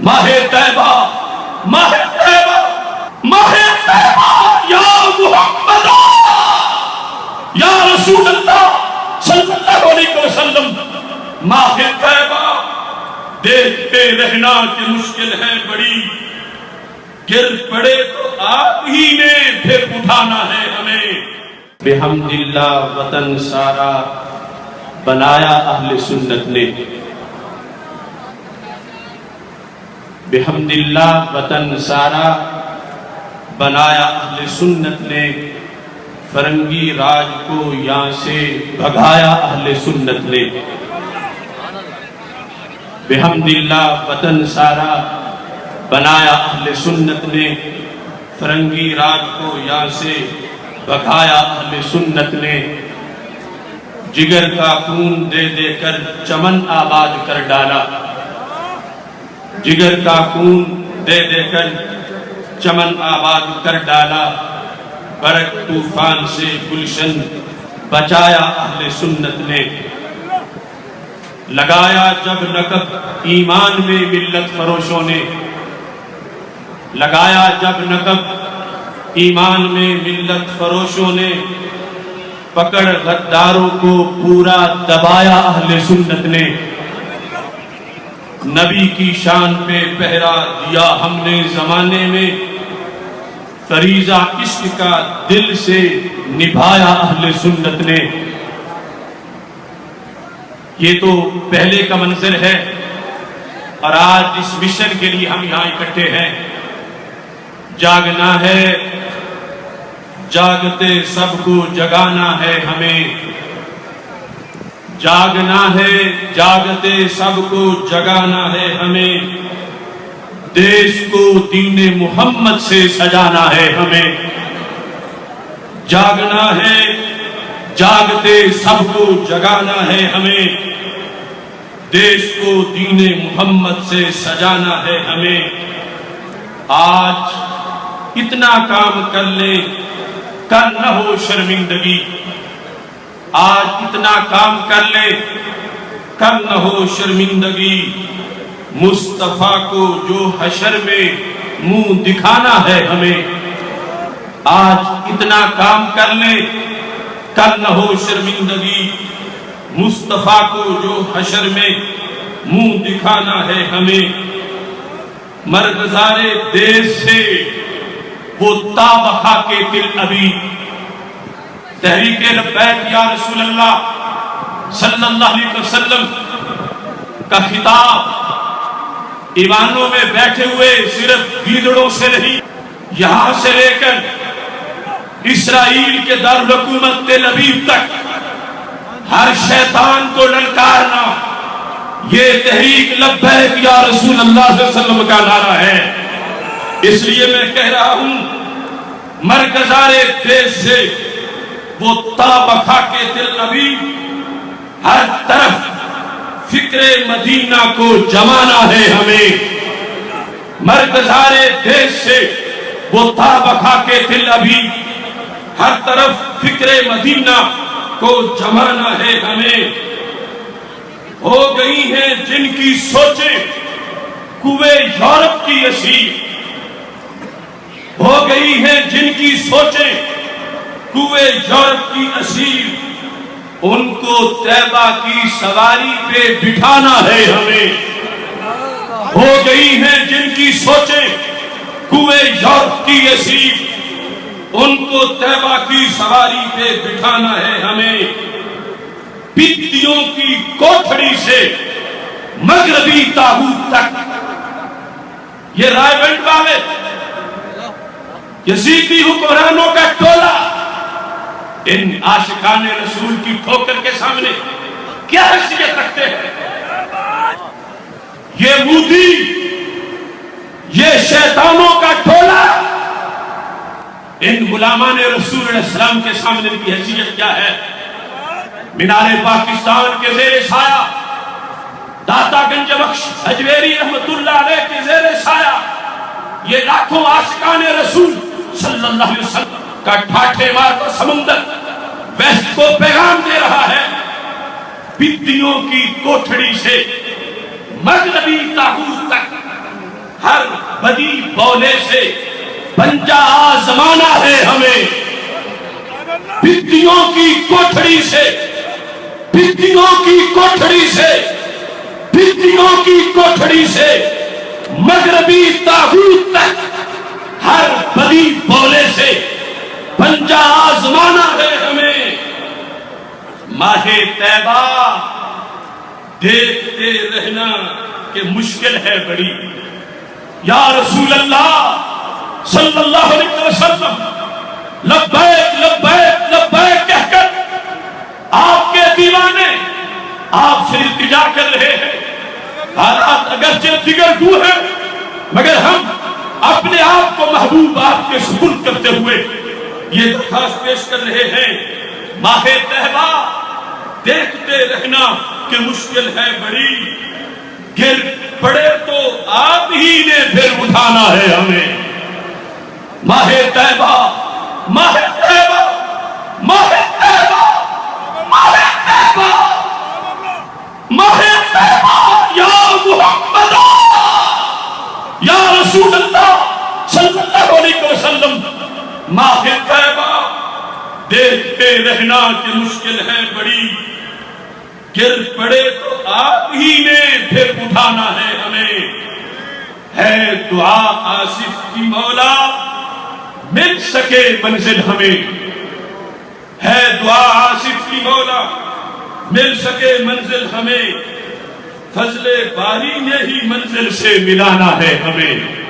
ماہ طیبہ، ماہ طیبہ، ماہ طیبہ، یا محمد یا رسول اللہ صلی اللہ علیہ وسلم، ماہ طیبہ دیکھتے رہنا کہ مشکل ہے بڑی، گر پڑے تو آپ ہی نے پھر اٹھانا ہے ہمیں۔ بحمد اللہ وطن سارا بنایا اہل سنت نے، بحمد اللہ وطن سارا بنایا اہل سنت نے، فرنگی راج کو یہاں سے بھگایا اہل سنت نے۔ بحمد اللہ وطن سارا بنایا اہل سنت نے، فرنگی راج کو یہاں سے بھگایا اہل سنت نے۔ جگر کا خون دے دے کر چمن آباد کر ڈالا، جگر کا خون دے دے کر چمن آباد کر ڈالا، برق طوفان سے گلشن بچایا اہل سنت نے۔ لگایا جب نقب ایمان میں ملت فروشوں نے، لگایا جب نقب ایمان میں ملت فروشوں نے، پکڑ غداروں کو پورا دبایا اہل سنت نے۔ نبی کی شان پہ پہرا دیا ہم نے زمانے میں، فریضہ عشق کا دل سے نبھایا اہل سنت نے۔ یہ تو پہلے کا منظر ہے، اور آج اس مشن کے لیے ہم یہاں اکٹھے ہیں۔ جاگنا ہے، جاگتے سب کو جگانا ہے ہمیں، جاگنا ہے، جاگتے سب کو جگانا ہے ہمیں، دیش کو دین محمد سے سجانا ہے ہمیں۔ جاگنا ہے، جاگتے سب کو جگانا ہے ہمیں، دیش کو دین محمد سے سجانا ہے ہمیں۔ آج اتنا کام کر لیں کر نہ ہو شرمندگی، آج اتنا کام کر لیں کر نہ ہو شرمندگی، مصطفیٰ کو جو حشر میں منہ دکھانا ہے ہمیں۔ آج اتنا کام کر لیں کر نہ ہو شرمندگی، مصطفیٰ کو جو حشر میں منہ دکھانا ہے ہمیں۔ مرغزار دیس سے وہ تاب کھا کے دل ابھی، تحریک لبیک یا رسول اللہ صلی اللہ علیہ وسلم کا خطاب ایوانوں میں بیٹھے ہوئے صرف گیدڑوں سے نہیں، یہاں سے لے کر اسرائیل کے دارالحکومت تل ابیب تک ہر شیطان کو للکارنا، یہ تحریک لبیک یا رسول اللہ صلی اللہ علیہ وسلم کا نعرہ ہے۔ اس لیے میں کہہ رہا ہوں، مرغزار دیس سے وہ تاب کھا کے دل ابھی، ہر طرف فکر مدینہ کو جمانا ہے ہمیں۔ مرغزار دیس سے وہ تاب کھا کے دل ابھی، ہر طرف فکر مدینہ کو جمانا ہے ہمیں۔ ہو گئی ہیں جن کی سوچیں کوے یورپ کی اسیر، ہو گئی ہیں جن کی سوچیں کوے یورپ کی اسیر، ان کو طیبہ کی سواری پہ بٹھانا ہے ہمیں۔ ہو گئی ہیں جن کی سوچیں کوے یورپ کی اسیر، ان کو طیبہ کی سواری پہ بٹھانا ہے ہمیں۔ پتیوں کی کوٹھڑی سے مغربی تابوت تک، یہ رائے گنج والے یزیدی حکمرانوں کا ٹولہ ان عاشقان رسول کی ٹھوکر کے سامنے کیا حیثیت رکھتے ہیں؟ یہ مودی، یہ شیطانوں کا ٹولہ ان غلامان رسول علیہ السلام کے سامنے کی حیثیت کیا ہے؟ مینار پاکستان کے زیر سایہ، داتا گنج بخش اجویری رحمت اللہ علیہ کے زیر سایہ، یہ لاکھوں عاشقان رسول صلی اللہ علیہ وسلم کا ٹھاٹھے مارتا سمندر ویسٹ کو پیغام دے رہا ہے۔ پتیوں کی کوٹھڑی سے مغربی تابوت تک بدی بولے سے پنجہ آزمانا ہے ہمیں، بتیوں کی کوٹھڑی سے، بتیوں کی کوٹھڑی سے، بتیوں کی کوٹھڑی سے مغربی طاغوت تک ہر بدی بولے سے پنجہ آزمانا ہے ہمیں۔ ماہ طیبہ دیکھتے رہنا کہ مشکل ہے بڑی، یا رسول اللہ صلی اللہ علیہ وسلم لبیک لبیک لبیک کہہ کر آپ کے دیوانے آپ سے التجا کر رہے ہیں۔ حالات اگرچہ دیگر دو ہیں مگر ہم اپنے آپ کو محبوب آپ کے سپرد کرتے ہوئے یہ درخواست پیش کر رہے ہیں، ماہ طیبہ دیکھتے رہنا کہ مشکل ہے بڑی، گر پڑے تو آپ ہی نے پھر اٹھانا ہے ہمیں۔ ماہ طیبہ ماہ طیبہ ماہ طیبہ ماہ طیبہ ماہ طیبہ یا محمد یا رسول اللہ صلی اللہ علیہ وسلم، ماہ طیبہ دیکھتے رہنا کہ مشکل ہے بڑی، گر پڑے تو آپ ہی نے پھر اٹھانا ہے ہمیں۔ ہے دعا آصف کی مولا مل سکے منزل ہمیں، ہے دعا آصف کی مولا مل سکے منزل ہمیں، فضل باری نے ہی منزل سے ملانا ہے ہمیں۔